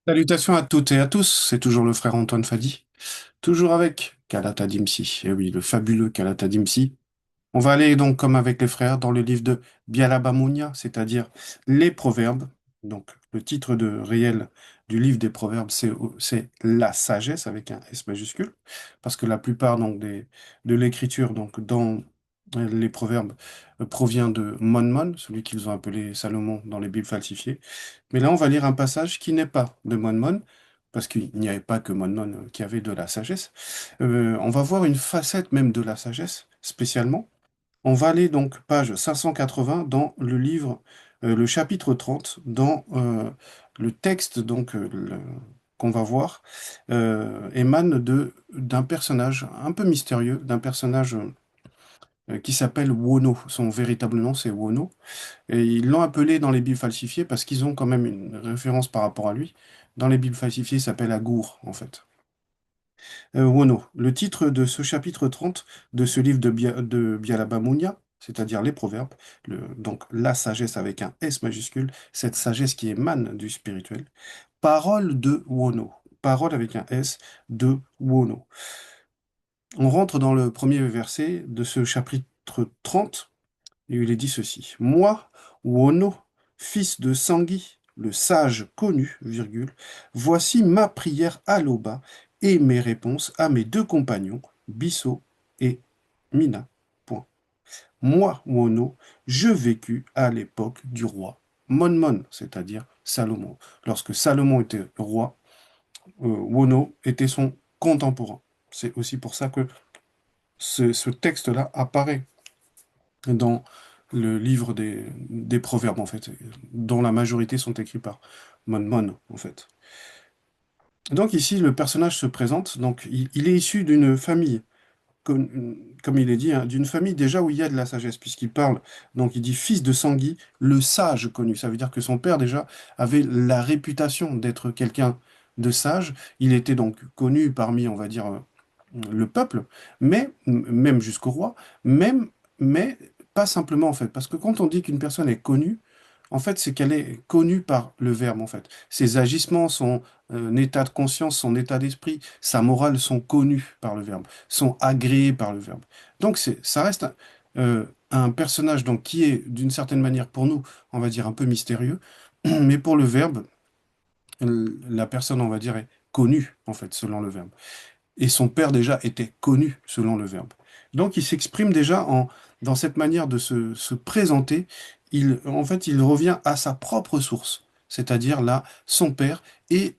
Salutations à toutes et à tous, c'est toujours le frère Antoine Fadi, toujours avec Kalata Dimsi. Et oui, le fabuleux Kalata Dimsi. On va aller donc, comme avec les frères, dans le livre de Bialabamunia, c'est-à-dire les Proverbes. Donc, le titre réel du livre des Proverbes, c'est La sagesse avec un S majuscule, parce que la plupart donc, de l'écriture donc, dans les Proverbes provient de Monmon, celui qu'ils ont appelé Salomon dans les Bibles falsifiées. Mais là, on va lire un passage qui n'est pas de Monmon, parce qu'il n'y avait pas que Monmon qui avait de la sagesse. On va voir une facette même de la sagesse, spécialement. On va aller donc page 580 dans le livre, le chapitre 30, dans le texte donc qu'on va voir, émane d'un personnage un peu mystérieux, d'un personnage qui s'appelle Wono. Son véritable nom, c'est Wono. Et ils l'ont appelé dans les Bibles falsifiées parce qu'ils ont quand même une référence par rapport à lui. Dans les Bibles falsifiées, il s'appelle Agour, en fait. Wono, le titre de ce chapitre 30 de ce livre de Bialabamunia, c'est-à-dire les proverbes, donc la sagesse avec un S majuscule, cette sagesse qui émane du spirituel. Parole de Wono, parole avec un S de Wono. On rentre dans le premier verset de ce chapitre 30 et il est dit ceci. Moi, Wono, fils de Sangui, le sage connu, virgule, voici ma prière à l'aube et mes réponses à mes deux compagnons, Bissot et Mina. Point. Moi, Wono, je vécus à l'époque du roi Monmon, c'est-à-dire Salomon. Lorsque Salomon était roi, Wono était son contemporain. C'est aussi pour ça que ce texte-là apparaît dans le livre des proverbes, en fait, dont la majorité sont écrits par Mon, en fait. Donc ici, le personnage se présente, donc il est issu d'une famille, comme il est dit, hein, d'une famille déjà où il y a de la sagesse, puisqu'il parle, donc il dit fils de Sangui, le sage connu. Ça veut dire que son père déjà avait la réputation d'être quelqu'un de sage. Il était donc connu parmi, on va dire, le peuple, mais même jusqu'au roi, même, mais pas simplement en fait, parce que quand on dit qu'une personne est connue, en fait, c'est qu'elle est connue par le verbe en fait. Ses agissements, son état de conscience, son état d'esprit, sa morale sont connus par le verbe, sont agréés par le verbe. Donc ça reste un personnage donc qui est d'une certaine manière pour nous, on va dire un peu mystérieux, mais pour le verbe, la personne, on va dire, est connue en fait selon le verbe. Et son père déjà était connu selon le verbe. Donc il s'exprime déjà dans cette manière de se présenter. En fait, il revient à sa propre source, c'est-à-dire là, son père. Et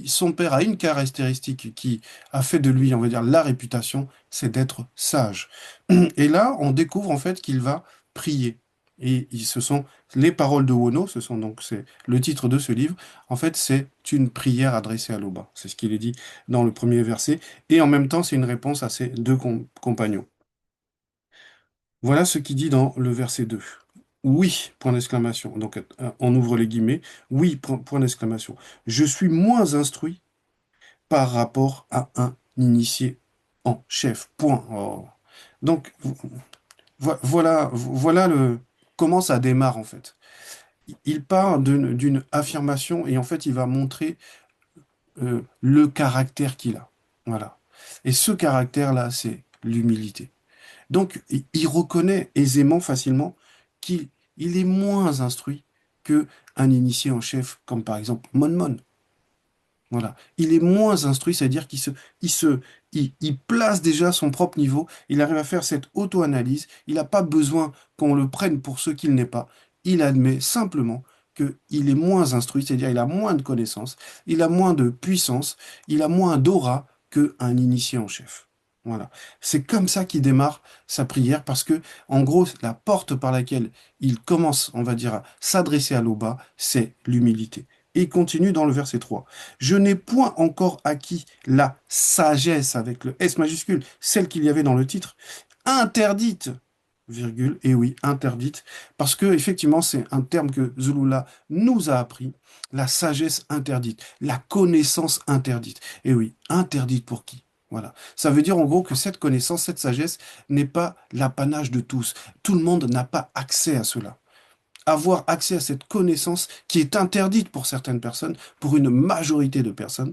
son père a une caractéristique qui a fait de lui, on va dire, la réputation, c'est d'être sage. Et là, on découvre en fait qu'il va prier. Ce sont les paroles de Wono, c'est le titre de ce livre. En fait, c'est une prière adressée à l'Oba. C'est ce qu'il est dit dans le premier verset. Et en même temps, c'est une réponse à ses deux compagnons. Voilà ce qu'il dit dans le verset 2. Oui, point d'exclamation. Donc, on ouvre les guillemets. Oui, point d'exclamation. Je suis moins instruit par rapport à un initié en chef. Point. Oh. Donc, voilà comment ça démarre en fait. Il part d'une affirmation et en fait, il va montrer le caractère qu'il a. Voilà. Et ce caractère-là, c'est l'humilité. Donc, il reconnaît aisément, facilement, qu'il il est moins instruit que un initié en chef, comme par exemple Mon. Voilà. Il est moins instruit, c'est-à-dire il place déjà son propre niveau, il arrive à faire cette auto-analyse, il n'a pas besoin qu'on le prenne pour ce qu'il n'est pas. Il admet simplement qu'il est moins instruit, c'est-à-dire il a moins de connaissances, il a moins de puissance, il a moins d'aura qu'un initié en chef. Voilà. C'est comme ça qu'il démarre sa prière parce que, en gros, la porte par laquelle il commence, on va dire, à s'adresser à l'Oba, c'est l'humilité. Et il continue dans le verset 3. Je n'ai point encore acquis la sagesse avec le S majuscule, celle qu'il y avait dans le titre, interdite, virgule, et oui, interdite, parce que effectivement c'est un terme que Zulula nous a appris, la sagesse interdite, la connaissance interdite. Et oui, interdite pour qui? Voilà. Ça veut dire en gros que cette connaissance, cette sagesse n'est pas l'apanage de tous. Tout le monde n'a pas accès à cela. avoir accès à cette connaissance qui est interdite pour certaines personnes, pour une majorité de personnes,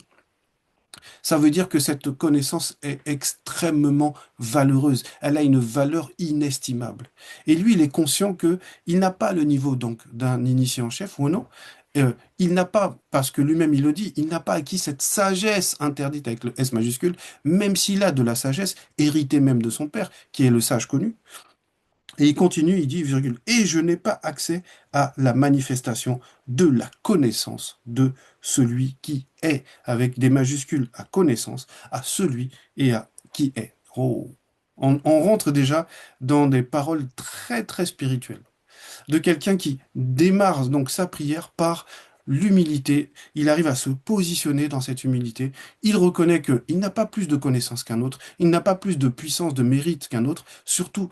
ça veut dire que cette connaissance est extrêmement valeureuse. Elle a une valeur inestimable. Et lui, il est conscient que il n'a pas le niveau donc d'un initié en chef ou non. Il n'a pas, parce que lui-même il le dit, il n'a pas acquis cette sagesse interdite avec le S majuscule, même s'il a de la sagesse héritée même de son père, qui est le sage connu. Et il continue, il dit, virgule, et je n'ai pas accès à la manifestation de la connaissance de celui qui est, avec des majuscules à connaissance, à celui et à qui est. Oh. On rentre déjà dans des paroles très, très spirituelles de quelqu'un qui démarre donc sa prière par l'humilité. Il arrive à se positionner dans cette humilité. Il reconnaît qu'il n'a pas plus de connaissances qu'un autre, il n'a pas plus de puissance, de mérite qu'un autre, surtout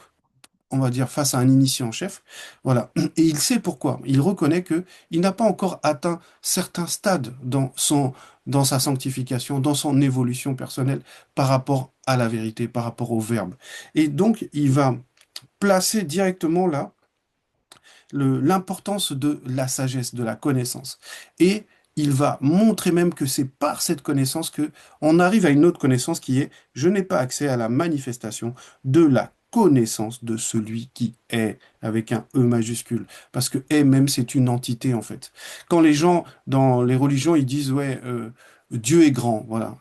on va dire, face à un initié en chef. Voilà. Et il sait pourquoi. Il reconnaît que il n'a pas encore atteint certains stades dans sa sanctification, dans son évolution personnelle par rapport à la vérité, par rapport au verbe. Et donc, il va placer directement là l'importance de la sagesse, de la connaissance. Et il va montrer même que c'est par cette connaissance que on arrive à une autre connaissance qui est je n'ai pas accès à la manifestation de la connaissance de celui qui est avec un E majuscule parce que est même c'est une entité en fait. Quand les gens dans les religions ils disent ouais Dieu est grand, voilà.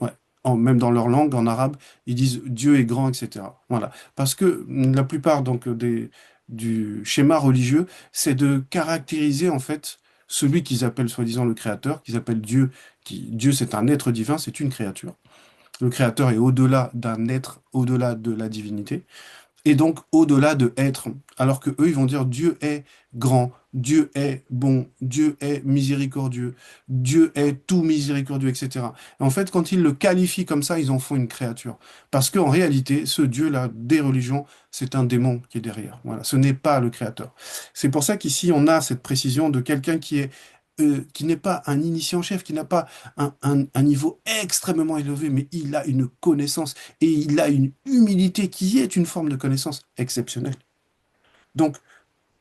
Ouais. Même dans leur langue, en arabe, ils disent Dieu est grand, etc. Voilà. Parce que la plupart donc du schéma religieux, c'est de caractériser en fait celui qu'ils appellent soi-disant le créateur, qu'ils appellent Dieu. Dieu, c'est un être divin, c'est une créature. Le créateur est au-delà d'un être, au-delà de la divinité et donc au-delà de être, alors que eux, ils vont dire Dieu est grand, Dieu est bon, Dieu est miséricordieux, Dieu est tout miséricordieux, etc. En fait, quand ils le qualifient comme ça, ils en font une créature. Parce qu'en réalité, ce Dieu-là, des religions, c'est un démon qui est derrière. Voilà, ce n'est pas le créateur. C'est pour ça qu'ici, on a cette précision de quelqu'un qui n'est pas un initié en chef, qui n'a pas un niveau extrêmement élevé, mais il a une connaissance et il a une humilité qui est une forme de connaissance exceptionnelle. Donc,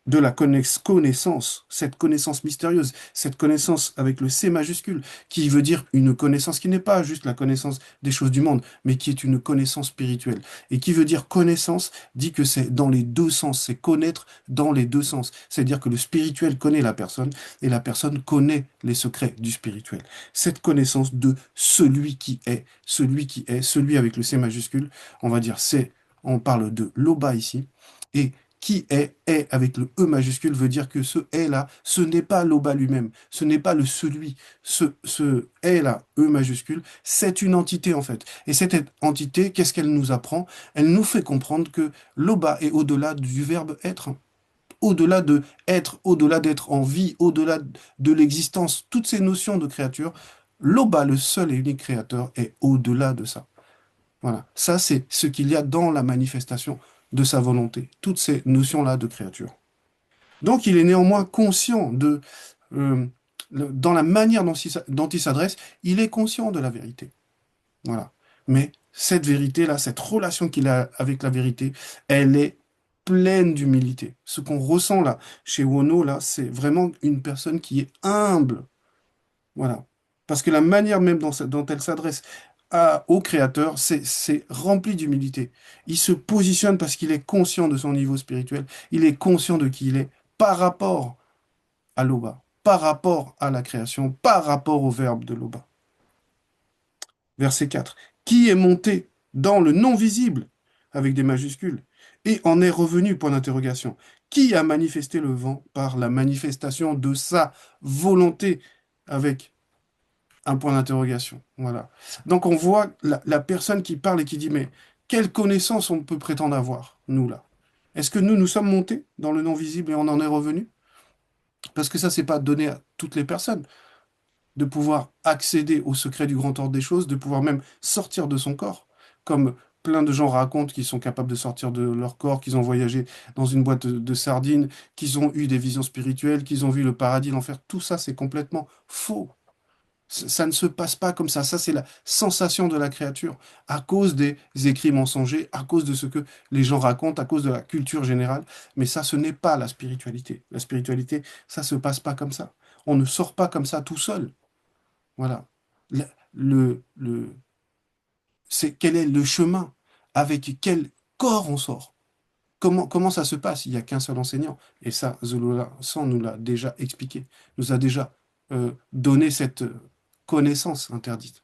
de la connaissance, cette connaissance mystérieuse, cette connaissance avec le C majuscule, qui veut dire une connaissance qui n'est pas juste la connaissance des choses du monde, mais qui est une connaissance spirituelle. Et qui veut dire connaissance, dit que c'est dans les deux sens, c'est connaître dans les deux sens. C'est-à-dire que le spirituel connaît la personne et la personne connaît les secrets du spirituel. Cette connaissance de celui qui est, celui avec le C majuscule, on va dire c'est, on parle de l'Oba ici, et qui est avec le E majuscule veut dire que ce est-là, ce n'est pas l'Oba lui-même, ce n'est pas le celui, ce est-là, E majuscule, c'est une entité en fait. Et cette entité, qu'est-ce qu'elle nous apprend? Elle nous fait comprendre que l'Oba est au-delà du verbe être, au-delà de être, au-delà d'être en vie, au-delà de l'existence, toutes ces notions de créature, l'Oba, le seul et unique créateur, est au-delà de ça. Voilà, ça c'est ce qu'il y a dans la manifestation de sa volonté, toutes ces notions-là de créature. Donc il est néanmoins conscient euh, dans la manière dont il s'adresse, il est conscient de la vérité. Voilà. Mais cette vérité-là, cette relation qu'il a avec la vérité, elle est pleine d'humilité. Ce qu'on ressent là, chez Wono, là, c'est vraiment une personne qui est humble. Voilà. Parce que la manière même dont elle s'adresse au Créateur, c'est rempli d'humilité. Il se positionne parce qu'il est conscient de son niveau spirituel. Il est conscient de qui il est par rapport à l'Oba, par rapport à la création, par rapport au verbe de l'Oba. Verset 4. Qui est monté dans le non visible avec des majuscules et en est revenu, point d'interrogation. Qui a manifesté le vent par la manifestation de sa volonté avec un point d'interrogation. Voilà. Donc on voit la personne qui parle et qui dit, mais quelle connaissance on peut prétendre avoir, nous, là? Est-ce que nous sommes montés dans le non-visible et on en est revenu? Parce que ça, c'est pas donné à toutes les personnes de pouvoir accéder au secret du grand ordre des choses, de pouvoir même sortir de son corps, comme plein de gens racontent qu'ils sont capables de sortir de leur corps, qu'ils ont voyagé dans une boîte de sardines, qu'ils ont eu des visions spirituelles, qu'ils ont vu le paradis, l'enfer. Tout ça, c'est complètement faux. Ça ne se passe pas comme ça. Ça, c'est la sensation de la créature à cause des écrits mensongers, à cause de ce que les gens racontent, à cause de la culture générale. Mais ça, ce n'est pas la spiritualité. La spiritualité, ça se passe pas comme ça. On ne sort pas comme ça tout seul. Voilà. Le, le, c'est quel est le chemin, avec quel corps on sort. Comment ça se passe? Il n'y a qu'un seul enseignant. Et ça, Zolola San nous l'a déjà expliqué, nous a déjà donné cette connaissance interdite.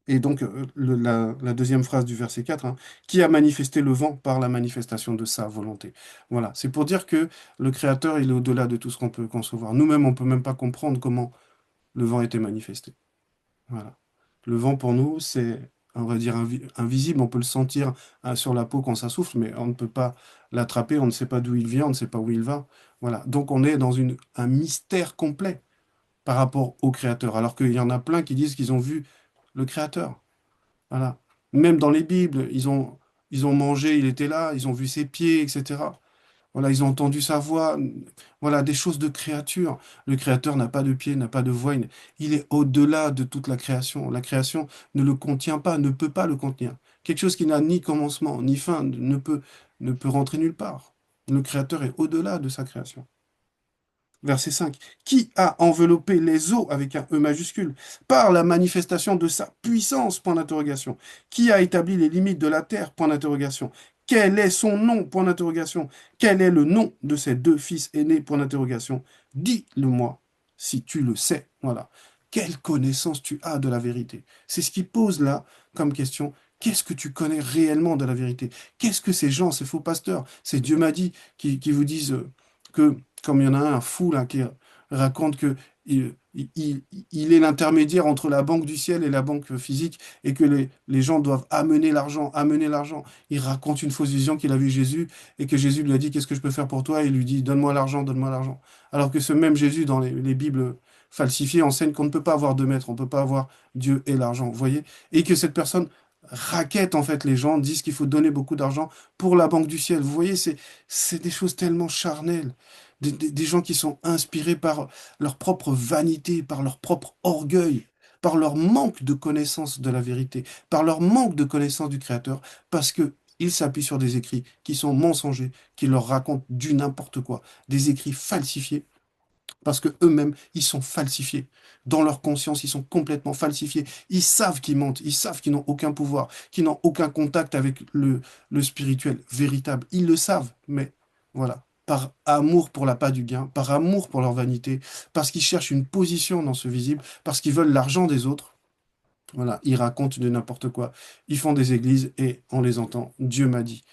Et donc, la deuxième phrase du verset 4, hein, qui a manifesté le vent par la manifestation de sa volonté. Voilà, c'est pour dire que le Créateur, il est au-delà de tout ce qu'on peut concevoir. Nous-mêmes, on ne peut même pas comprendre comment le vent était manifesté. Voilà. Le vent, pour nous, c'est, on va dire, invisible. On peut le sentir sur la peau quand ça souffle, mais on ne peut pas l'attraper. On ne sait pas d'où il vient, on ne sait pas où il va. Voilà. Donc, on est dans un mystère complet par rapport au Créateur. Alors qu'il y en a plein qui disent qu'ils ont vu le Créateur. Voilà. Même dans les Bibles, ils ont mangé, il était là, ils ont vu ses pieds, etc. Voilà, ils ont entendu sa voix. Voilà, des choses de créature. Le Créateur n'a pas de pieds, n'a pas de voix. Il est au-delà de toute la création. La création ne le contient pas, ne peut pas le contenir. Quelque chose qui n'a ni commencement, ni fin, ne peut rentrer nulle part. Le Créateur est au-delà de sa création. Verset 5. Qui a enveloppé les eaux avec un E majuscule par la manifestation de sa puissance, point d'interrogation. Qui a établi les limites de la terre, point d'interrogation. Quel est son nom, point d'interrogation. Quel est le nom de ses deux fils aînés, point d'interrogation. Dis-le-moi si tu le sais. Voilà. Quelle connaissance tu as de la vérité? C'est ce qu'il pose là comme question. Qu'est-ce que tu connais réellement de la vérité? Qu'est-ce que ces gens, ces faux pasteurs, ces Dieu m'a dit, qui vous disent que comme il y en a un fou là qui raconte que il est l'intermédiaire entre la banque du ciel et la banque physique et que les gens doivent amener l'argent, amener l'argent. Il raconte une fausse vision qu'il a vu Jésus et que Jésus lui a dit, qu'est-ce que je peux faire pour toi? Et il lui dit, donne-moi l'argent, donne-moi l'argent. Alors que ce même Jésus, dans les Bibles falsifiées, enseigne qu'on ne peut pas avoir deux maîtres, on ne peut pas avoir Dieu et l'argent, vous voyez? Et que cette personne raquette en fait les gens, disent qu'il faut donner beaucoup d'argent pour la banque du ciel. Vous voyez, c'est des choses tellement charnelles, des gens qui sont inspirés par leur propre vanité, par leur propre orgueil, par leur manque de connaissance de la vérité, par leur manque de connaissance du Créateur, parce que ils s'appuient sur des écrits qui sont mensongers, qui leur racontent du n'importe quoi, des écrits falsifiés, parce que eux-mêmes, ils sont falsifiés. Dans leur conscience, ils sont complètement falsifiés. Ils savent qu'ils mentent, ils savent qu'ils n'ont aucun pouvoir, qu'ils n'ont aucun contact avec le spirituel véritable. Ils le savent, mais voilà. Par amour pour l'appât du gain, par amour pour leur vanité, parce qu'ils cherchent une position dans ce visible, parce qu'ils veulent l'argent des autres. Voilà, ils racontent de n'importe quoi. Ils font des églises et on les entend. Dieu m'a dit,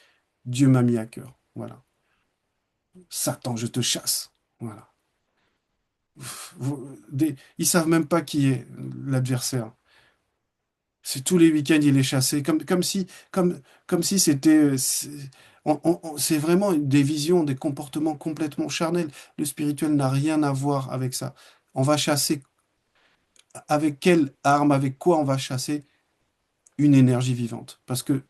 Dieu m'a mis à cœur. Voilà. Satan, je te chasse. Voilà. Ils savent même pas qui est l'adversaire. C'est tous les week-ends, il est chassé, comme si c'était, c'est vraiment des visions, des comportements complètement charnels. Le spirituel n'a rien à voir avec ça. On va chasser avec quelle arme, avec quoi on va chasser une énergie vivante? Parce que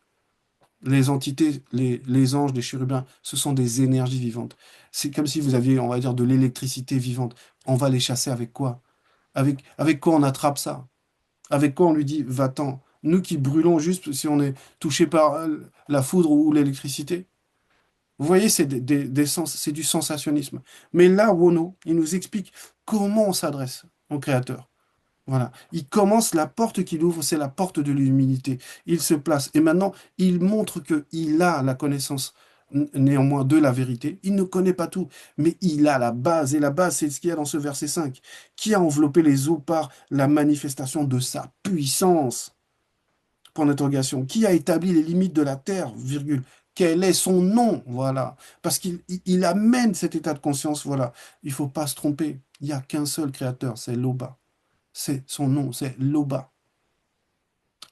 les entités, les anges, les chérubins, ce sont des énergies vivantes. C'est comme si vous aviez, on va dire, de l'électricité vivante. On va les chasser avec quoi? Avec quoi on attrape ça? Avec quoi on lui dit, va-t'en. Nous qui brûlons juste si on est touché par la foudre ou l'électricité. Vous voyez, c'est c'est du sensationnisme. Mais là, Wono, il nous explique comment on s'adresse au Créateur. Voilà. Il commence, la porte qu'il ouvre, c'est la porte de l'humilité. Il se place. Et maintenant, il montre qu'il a la connaissance néanmoins de la vérité. Il ne connaît pas tout, mais il a la base. Et la base, c'est ce qu'il y a dans ce verset 5, qui a enveloppé les eaux par la manifestation de sa puissance. Point d'interrogation. Qui a établi les limites de la terre, virgule. Quel est son nom? Voilà. Parce qu'il amène cet état de conscience. Voilà. Il ne faut pas se tromper. Il n'y a qu'un seul créateur, c'est Loba. C'est son nom, c'est Loba,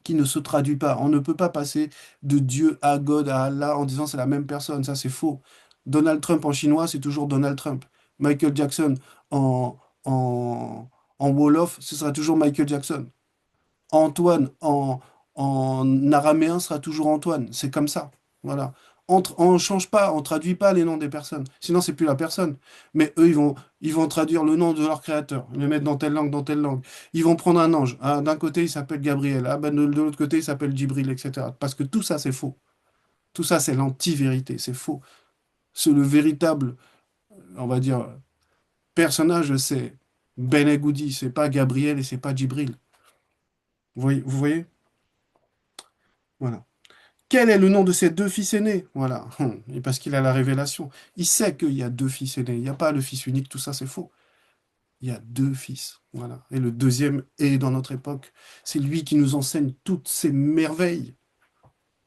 qui ne se traduit pas. On ne peut pas passer de Dieu à God à Allah en disant c'est la même personne. Ça, c'est faux. Donald Trump en chinois, c'est toujours Donald Trump. Michael Jackson en, en, en Wolof, ce sera toujours Michael Jackson. Antoine en araméen sera toujours Antoine. C'est comme ça. Voilà. On ne change pas, on traduit pas les noms des personnes. Sinon, c'est plus la personne. Mais eux, ils vont traduire le nom de leur créateur, le mettre dans telle langue, dans telle langue. Ils vont prendre un ange. Ah, d'un côté, il s'appelle Gabriel. Ah, ben, de l'autre côté, il s'appelle Djibril, etc. Parce que tout ça, c'est faux. Tout ça, c'est l'anti-vérité. C'est faux. C'est le véritable, on va dire, personnage, c'est Ben Goudi. C'est pas Gabriel et c'est pas Djibril. Vous voyez? Voilà. Quel est le nom de ses deux fils aînés? Voilà. Et parce qu'il a la révélation. Il sait qu'il y a deux fils aînés. Il n'y a pas le fils unique, tout ça c'est faux. Il y a deux fils. Voilà. Et le deuxième est dans notre époque. C'est lui qui nous enseigne toutes ces merveilles.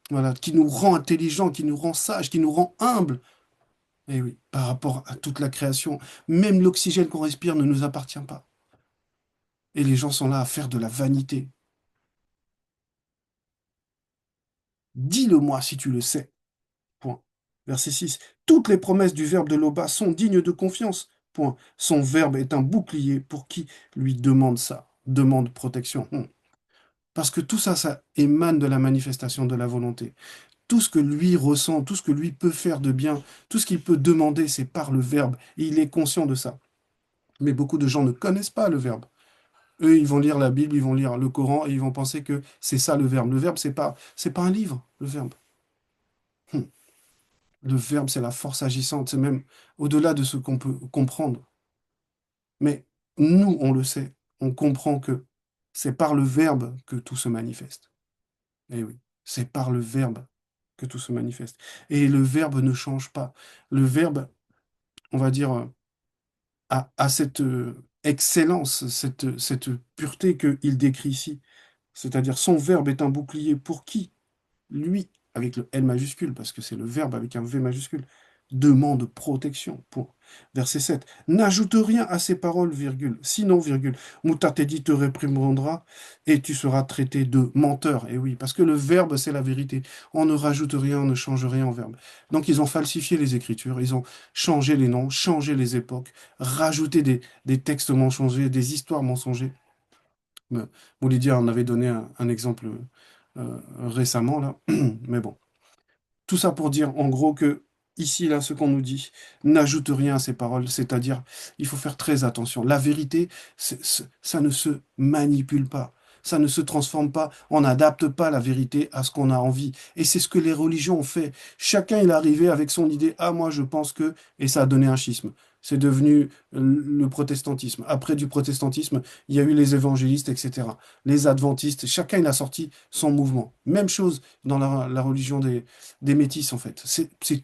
Voilà. Qui nous rend intelligents, qui nous rend sages, qui nous rend humbles. Et oui, par rapport à toute la création, même l'oxygène qu'on respire ne nous appartient pas. Et les gens sont là à faire de la vanité. Dis-le-moi si tu le sais. Point. Verset 6. Toutes les promesses du Verbe de Loba sont dignes de confiance. Point. Son Verbe est un bouclier pour qui lui demande ça, demande protection. Parce que tout ça, ça émane de la manifestation de la volonté. Tout ce que lui ressent, tout ce que lui peut faire de bien, tout ce qu'il peut demander, c'est par le Verbe. Et il est conscient de ça. Mais beaucoup de gens ne connaissent pas le Verbe. Eux, ils vont lire la Bible, ils vont lire le Coran et ils vont penser que c'est ça le Verbe. Le Verbe, c'est pas un livre, le Verbe. Hum. Le verbe, c'est la force agissante, c'est même au-delà de ce qu'on peut comprendre. Mais nous, on le sait, on comprend que c'est par le verbe que tout se manifeste. Eh oui, c'est par le verbe que tout se manifeste. Et le verbe ne change pas. Le verbe, on va dire, a cette excellence, cette pureté qu'il décrit ici. C'est-à-dire, son verbe est un bouclier pour qui? Lui, avec le L majuscule, parce que c'est le verbe avec un V majuscule, demande protection. Point. Verset 7. N'ajoute rien à ces paroles, virgule. Sinon, virgule, Moutatedi te réprimandera et tu seras traité de menteur. Et oui, parce que le verbe, c'est la vérité. On ne rajoute rien, on ne change rien au verbe. Donc, ils ont falsifié les Écritures, ils ont changé les noms, changé les époques, rajouté des textes mensongers, des histoires mensongères. Vous Lydia en avait donné un exemple récemment, là. Mais bon. Tout ça pour dire en gros que ici, là, ce qu'on nous dit, n'ajoute rien à ces paroles, c'est-à-dire, il faut faire très attention. La vérité, ça ne se manipule pas, ça ne se transforme pas, on n'adapte pas la vérité à ce qu'on a envie. Et c'est ce que les religions ont fait. Chacun, il est arrivé avec son idée, ah, moi, je pense que, et ça a donné un schisme. C'est devenu le protestantisme. Après du protestantisme, il y a eu les évangélistes, etc. Les adventistes, chacun il a sorti son mouvement. Même chose dans la religion des métis, en fait. C'est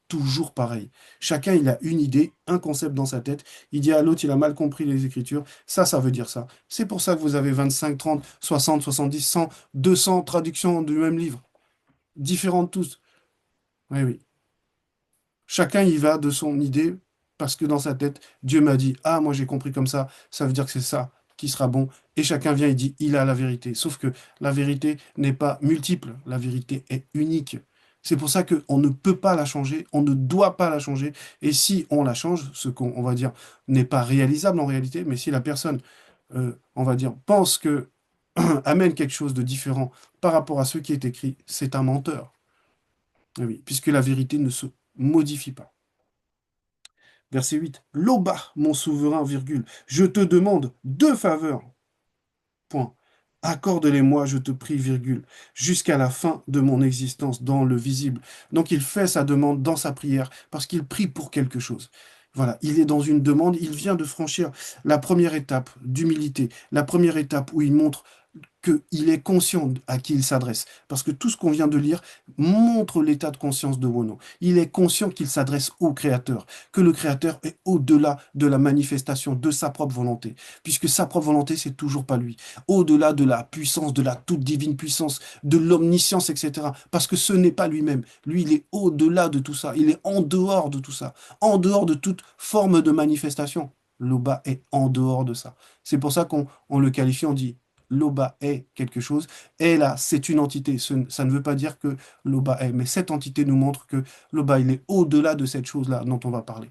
toujours pareil. Chacun, il a une idée, un concept dans sa tête. Il dit à l'autre, il a mal compris les Écritures. Ça veut dire ça. C'est pour ça que vous avez 25, 30, 60, 70, 100, 200 traductions du même livre. Différentes tous. Oui, oui. Chacun y va de son idée parce que dans sa tête, Dieu m'a dit, ah, moi j'ai compris comme ça veut dire que c'est ça qui sera bon. Et chacun vient et dit, il a la vérité. Sauf que la vérité n'est pas multiple, la vérité est unique. C'est pour ça qu'on ne peut pas la changer, on ne doit pas la changer. Et si on la change, ce qu'on on va dire n'est pas réalisable en réalité, mais si la personne, on va dire, pense que amène quelque chose de différent par rapport à ce qui est écrit, c'est un menteur. Eh oui, puisque la vérité ne se modifie pas. Verset 8. Loba, mon souverain, virgule, je te demande deux faveurs. Point. Accorde-les-moi, je te prie, virgule, jusqu'à la fin de mon existence dans le visible. Donc il fait sa demande dans sa prière parce qu'il prie pour quelque chose. Voilà, il est dans une demande, il vient de franchir la première étape d'humilité, la première étape où il montre qu'il est conscient à qui il s'adresse. Parce que tout ce qu'on vient de lire montre l'état de conscience de Wono. Il est conscient qu'il s'adresse au Créateur, que le Créateur est au-delà de la manifestation de sa propre volonté, puisque sa propre volonté, c'est toujours pas lui. Au-delà de la puissance, de la toute divine puissance, de l'omniscience, etc. Parce que ce n'est pas lui-même. Lui, il est au-delà de tout ça. Il est en dehors de tout ça, en dehors de toute forme de manifestation. L'Oba est en dehors de ça. C'est pour ça qu'on le qualifie, on dit l'Oba est quelque chose. Et là, c'est une entité. Ça ne veut pas dire que l'Oba est. Mais cette entité nous montre que l'Oba, il est au-delà de cette chose-là dont on va parler.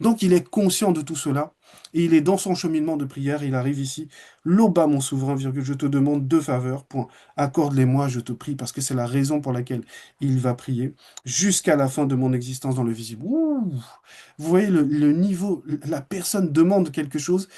Donc il est conscient de tout cela et il est dans son cheminement de prière. Il arrive ici. Loba, mon souverain, virgule, je te demande deux faveurs. Point. Accorde-les-moi, je te prie, parce que c'est la raison pour laquelle il va prier jusqu'à la fin de mon existence dans le visible. Ouh. Vous voyez le niveau, la personne demande quelque chose.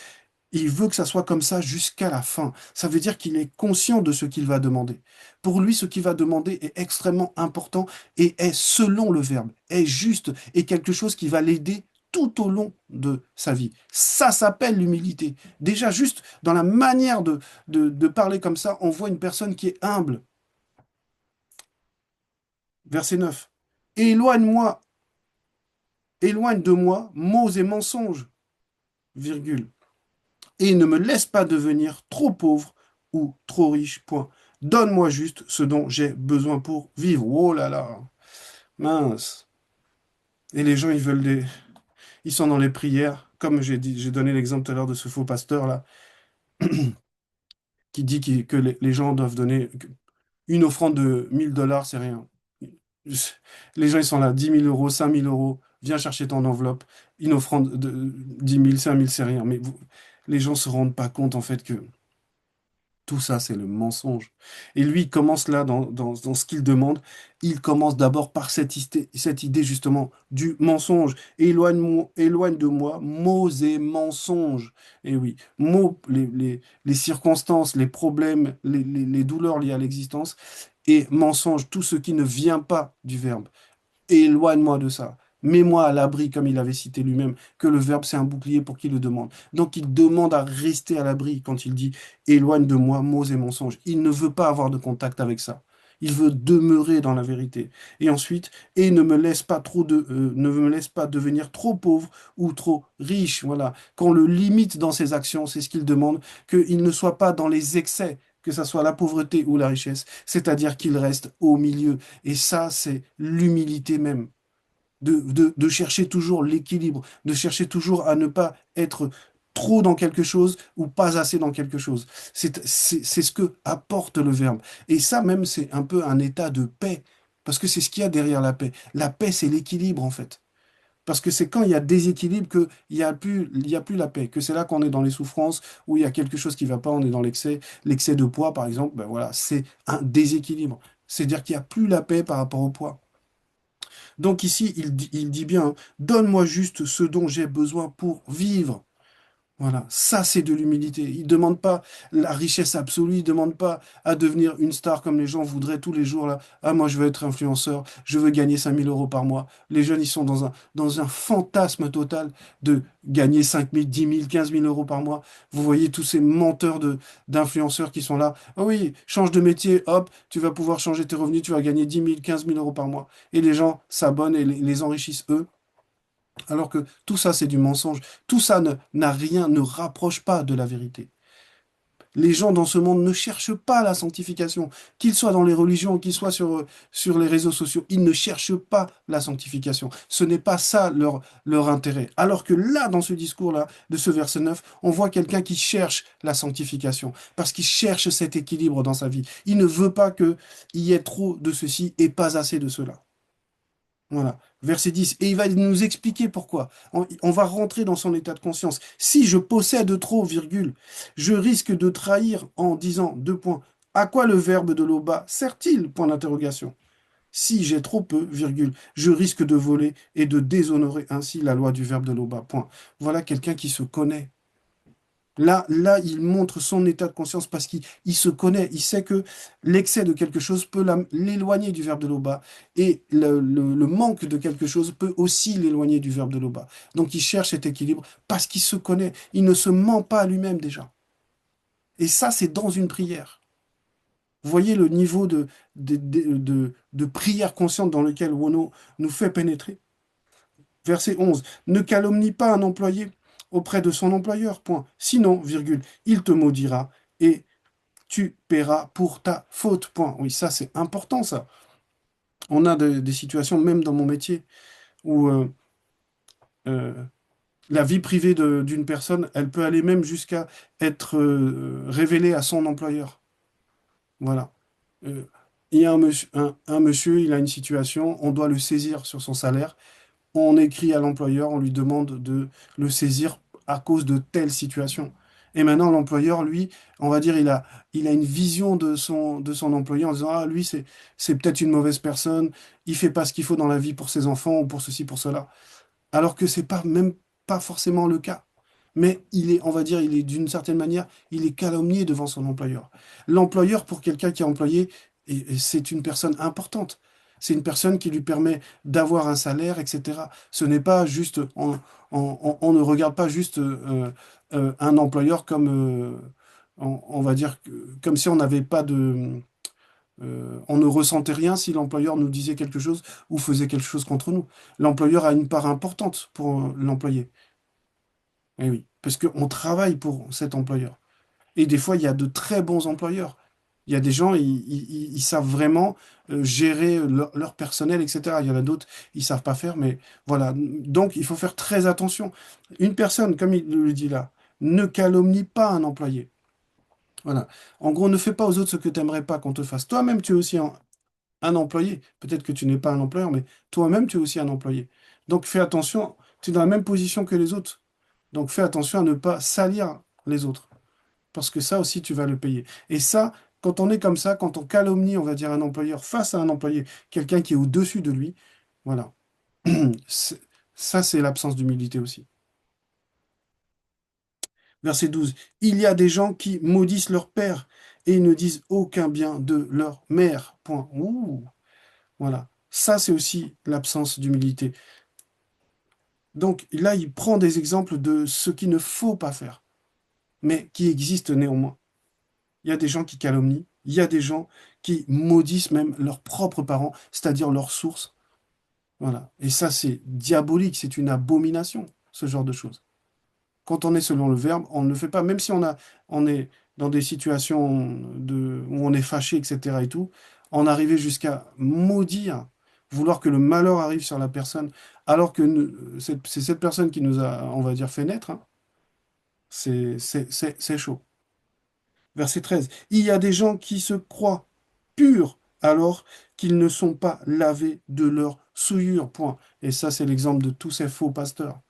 Il veut que ça soit comme ça jusqu'à la fin. Ça veut dire qu'il est conscient de ce qu'il va demander. Pour lui, ce qu'il va demander est extrêmement important et est selon le verbe, est juste et quelque chose qui va l'aider tout au long de sa vie. Ça s'appelle l'humilité. Déjà, juste dans la manière de parler comme ça, on voit une personne qui est humble. Verset 9. Éloigne-moi, éloigne de moi mots et mensonges, virgule. Et ne me laisse pas devenir trop pauvre ou trop riche. Point. Donne-moi juste ce dont j'ai besoin pour vivre. Oh là là, mince. Et les gens, ils sont dans les prières, comme j'ai dit, j'ai donné l'exemple tout à l'heure de ce faux pasteur là, qui dit que les gens doivent donner une offrande de 1 000 $, c'est rien. Les gens, ils sont là, 10 000 euros, 5 000 euros, viens chercher ton enveloppe. Une offrande de 10 000, 5 000, c'est rien. Mais les gens se rendent pas compte en fait que tout ça, c'est le mensonge. Et lui, il commence là, dans ce qu'il demande, il commence d'abord par cette idée justement du mensonge. Éloigne de moi mots et mensonges. Et oui, mots, les circonstances, les problèmes, les douleurs liées à l'existence, et mensonges, tout ce qui ne vient pas du verbe. Éloigne-moi de ça. Mets-moi à l'abri, comme il avait cité lui-même, que le verbe, c'est un bouclier pour qui le demande. Donc il demande à rester à l'abri quand il dit éloigne de moi mots et mensonges. Il ne veut pas avoir de contact avec ça. Il veut demeurer dans la vérité. Et ensuite, et ne me laisse pas devenir trop pauvre ou trop riche. Voilà. Qu'on le limite dans ses actions, c'est ce qu'il demande, qu'il ne soit pas dans les excès, que ce soit la pauvreté ou la richesse, c'est-à-dire qu'il reste au milieu. Et ça, c'est l'humilité même, de chercher toujours l'équilibre, de chercher toujours à ne pas être trop dans quelque chose ou pas assez dans quelque chose. C'est ce que apporte le verbe. Et ça même, c'est un peu un état de paix, parce que c'est ce qu'il y a derrière la paix. La paix, c'est l'équilibre, en fait. Parce que c'est quand il y a déséquilibre il y a plus la paix, que c'est là qu'on est dans les souffrances, où il y a quelque chose qui ne va pas, on est dans l'excès de poids, par exemple, ben voilà, c'est un déséquilibre. C'est-à-dire qu'il n'y a plus la paix par rapport au poids. Donc ici, il dit bien, hein, donne-moi juste ce dont j'ai besoin pour vivre. Voilà, ça c'est de l'humilité. Il ne demande pas la richesse absolue, il ne demande pas à devenir une star comme les gens voudraient tous les jours là. Ah, moi je veux être influenceur, je veux gagner 5 000 € par mois. Les jeunes, ils sont dans un fantasme total de gagner 5 000, 10 000, 15 000 € par mois. Vous voyez tous ces menteurs d'influenceurs qui sont là. Ah oui, change de métier, hop, tu vas pouvoir changer tes revenus, tu vas gagner 10 000, 15 000 € par mois. Et les gens s'abonnent et les enrichissent eux. Alors que tout ça, c'est du mensonge. Tout ça n'a rien, ne rapproche pas de la vérité. Les gens dans ce monde ne cherchent pas la sanctification, qu'ils soient dans les religions, qu'ils soient sur les réseaux sociaux. Ils ne cherchent pas la sanctification. Ce n'est pas ça leur intérêt. Alors que là, dans ce discours-là, de ce verset 9, on voit quelqu'un qui cherche la sanctification, parce qu'il cherche cet équilibre dans sa vie. Il ne veut pas qu'il y ait trop de ceci et pas assez de cela. Voilà, verset 10. Et il va nous expliquer pourquoi. On va rentrer dans son état de conscience. Si je possède trop, virgule, je risque de trahir en disant, deux points, à quoi le verbe de l'Oba sert-il? Point d'interrogation. Si j'ai trop peu, virgule, je risque de voler et de déshonorer ainsi la loi du verbe de l'Oba. Point. Voilà quelqu'un qui se connaît. Là, il montre son état de conscience parce qu'il se connaît, il sait que l'excès de quelque chose peut l'éloigner du verbe de l'Oba et le manque de quelque chose peut aussi l'éloigner du verbe de l'Oba. Donc il cherche cet équilibre parce qu'il se connaît, il ne se ment pas à lui-même déjà. Et ça, c'est dans une prière. Vous voyez le niveau de prière consciente dans lequel Wono nous fait pénétrer. Verset 11. Ne calomnie pas un employé auprès de son employeur. Point. Sinon, virgule, il te maudira et tu paieras pour ta faute. Point. Oui, ça, c'est important, ça. On a des situations, même dans mon métier, où euh, la vie privée d'une personne, elle peut aller même jusqu'à être révélée à son employeur. Voilà. Il y a un monsieur, il a une situation, on doit le saisir sur son salaire. on écrit à l'employeur, on lui demande de le saisir à cause de telle situation. Et maintenant, l'employeur, lui, on va dire, il a une vision de son employé en disant, ah, lui, c'est peut-être une mauvaise personne, il fait pas ce qu'il faut dans la vie pour ses enfants ou pour ceci, pour cela. Alors que c'est pas même pas forcément le cas. Mais il est, on va dire, il est d'une certaine manière, il est calomnié devant son employeur. L'employeur, pour quelqu'un qui est employé, et c'est une personne importante. C'est une personne qui lui permet d'avoir un salaire, etc. Ce n'est pas juste, on ne regarde pas juste un employeur comme, on va dire, comme si on n'avait pas de, on ne ressentait rien si l'employeur nous disait quelque chose ou faisait quelque chose contre nous. L'employeur a une part importante pour l'employé. Eh oui, parce qu'on travaille pour cet employeur. Et des fois, il y a de très bons employeurs. Il y a des gens, ils savent vraiment gérer leur personnel, etc. Il y en a d'autres, ils savent pas faire, mais voilà. Donc, il faut faire très attention. Une personne, comme il le dit là, ne calomnie pas un employé. Voilà. En gros, ne fais pas aux autres ce que tu n'aimerais pas qu'on te fasse. Toi-même, tu es aussi un employé. Peut-être que tu n'es pas un employeur, mais toi-même, tu es aussi un employé. Donc fais attention, tu es dans la même position que les autres. Donc fais attention à ne pas salir les autres, parce que ça aussi, tu vas le payer. Et ça, quand on est comme ça, quand on calomnie, on va dire, un employeur face à un employé, quelqu'un qui est au-dessus de lui, voilà. C'est- Ça, c'est l'absence d'humilité aussi. Verset 12. Il y a des gens qui maudissent leur père et ne disent aucun bien de leur mère. Point. Ouh. Voilà. Ça, c'est aussi l'absence d'humilité. Donc là, il prend des exemples de ce qu'il ne faut pas faire, mais qui existent néanmoins. Il y a des gens qui calomnient, il y a des gens qui maudissent même leurs propres parents, c'est-à-dire leurs sources. Voilà. Et ça, c'est diabolique, c'est une abomination, ce genre de choses. Quand on est selon le verbe, on ne le fait pas, même si on est dans des situations où on est fâché, etc. et tout, en arriver jusqu'à maudire, vouloir que le malheur arrive sur la personne, alors que c'est cette personne qui nous a, on va dire, fait naître, hein. C'est chaud. Verset 13. Il y a des gens qui se croient purs alors qu'ils ne sont pas lavés de leur souillure. Point. Et ça, c'est l'exemple de tous ces faux pasteurs.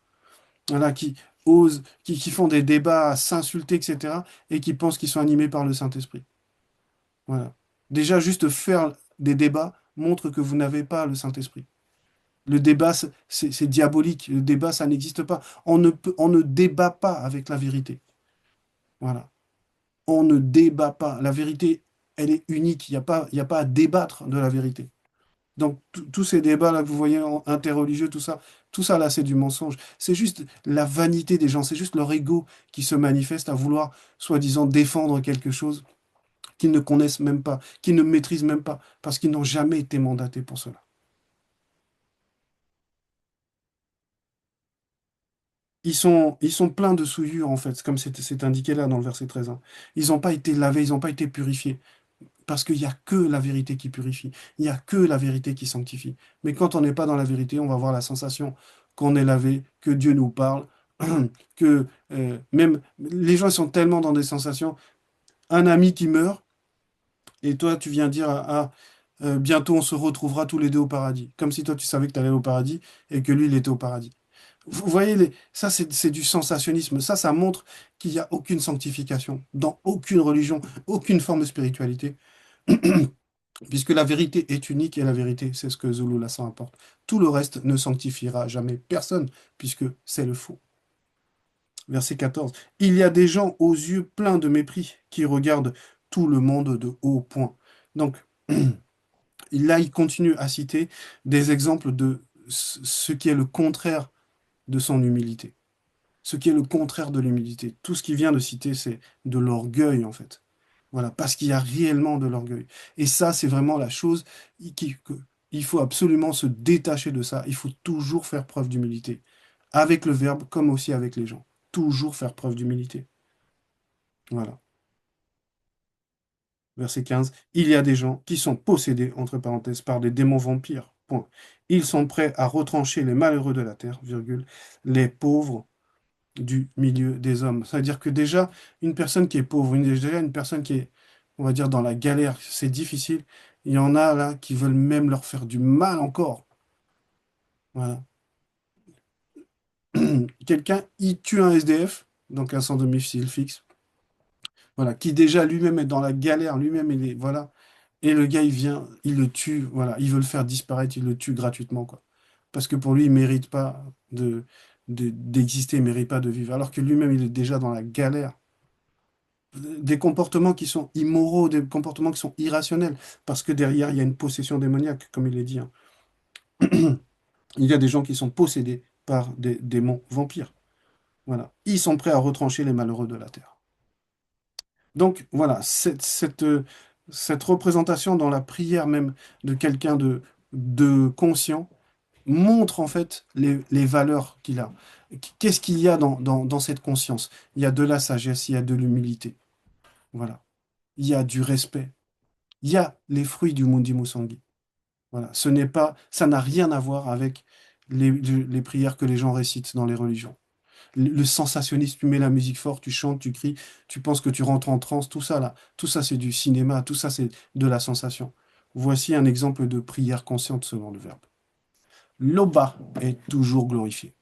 Voilà, qui osent, qui font des débats à s'insulter, etc. et qui pensent qu'ils sont animés par le Saint-Esprit. Voilà. Déjà, juste faire des débats montre que vous n'avez pas le Saint-Esprit. Le débat, c'est diabolique. Le débat, ça n'existe pas. On ne débat pas avec la vérité. Voilà. On ne débat pas. La vérité, elle est unique. Il y a pas à débattre de la vérité. Donc, tous ces débats-là que vous voyez interreligieux, tout ça là, c'est du mensonge. C'est juste la vanité des gens, c'est juste leur ego qui se manifeste à vouloir, soi-disant, défendre quelque chose qu'ils ne connaissent même pas, qu'ils ne maîtrisent même pas, parce qu'ils n'ont jamais été mandatés pour cela. Ils sont pleins de souillure, en fait, comme c'est indiqué là dans le verset 13, hein. Ils n'ont pas été lavés, ils n'ont pas été purifiés. Parce qu'il n'y a que la vérité qui purifie, il n'y a que la vérité qui sanctifie. Mais quand on n'est pas dans la vérité, on va avoir la sensation qu'on est lavé, que Dieu nous parle, que même les gens sont tellement dans des sensations. Un ami qui meurt, et toi tu viens dire, bientôt on se retrouvera tous les deux au paradis. Comme si toi tu savais que tu allais au paradis et que lui il était au paradis. Vous voyez, ça c'est du sensationnisme. Ça montre qu'il n'y a aucune sanctification dans aucune religion, aucune forme de spiritualité. Puisque la vérité est unique et la vérité, c'est ce que Zulu Lassan apporte. Tout le reste ne sanctifiera jamais personne, puisque c'est le faux. Verset 14. Il y a des gens aux yeux pleins de mépris qui regardent tout le monde de haut point. Donc, là, il continue à citer des exemples de ce qui est le contraire de son humilité. Ce qui est le contraire de l'humilité. Tout ce qu'il vient de citer, c'est de l'orgueil, en fait. Voilà, parce qu'il y a réellement de l'orgueil. Et ça, c'est vraiment la chose il faut absolument se détacher de ça. Il faut toujours faire preuve d'humilité. Avec le verbe, comme aussi avec les gens. Toujours faire preuve d'humilité. Voilà. Verset 15. Il y a des gens qui sont possédés, entre parenthèses, par des démons vampires. Point. Ils sont prêts à retrancher les malheureux de la terre, virgule, les pauvres du milieu des hommes. C'est-à-dire que déjà, une personne qui est pauvre, déjà une personne qui est, on va dire, dans la galère, c'est difficile. Il y en a là qui veulent même leur faire du mal encore. Voilà. Quelqu'un, il tue un SDF, donc un sans domicile fixe, voilà, qui déjà lui-même est dans la galère, lui-même, voilà. Et le gars, il vient, il le tue, voilà, il veut le faire disparaître, il le tue gratuitement, quoi. Parce que pour lui, il mérite pas d'exister, il mérite pas de vivre. Alors que lui-même, il est déjà dans la galère. Des comportements qui sont immoraux, des comportements qui sont irrationnels, parce que derrière, il y a une possession démoniaque, comme il est dit, hein. Il y a des gens qui sont possédés par des démons vampires. Voilà. Ils sont prêts à retrancher les malheureux de la terre. Donc voilà, cette représentation dans la prière même de quelqu'un de conscient montre en fait les valeurs qu'il a. Qu'est-ce qu'il y a dans cette conscience? Il y a de la sagesse, il y a de l'humilité. Voilà. Il y a du respect. Il y a les fruits du Mundi Musangi. Voilà. Ce n'est pas, ça n'a rien à voir avec les prières que les gens récitent dans les religions. Le sensationnisme, tu mets la musique forte, tu chantes, tu cries, tu penses que tu rentres en transe, tout ça là, tout ça c'est du cinéma, tout ça c'est de la sensation. Voici un exemple de prière consciente selon le verbe. L'Oba est toujours glorifié.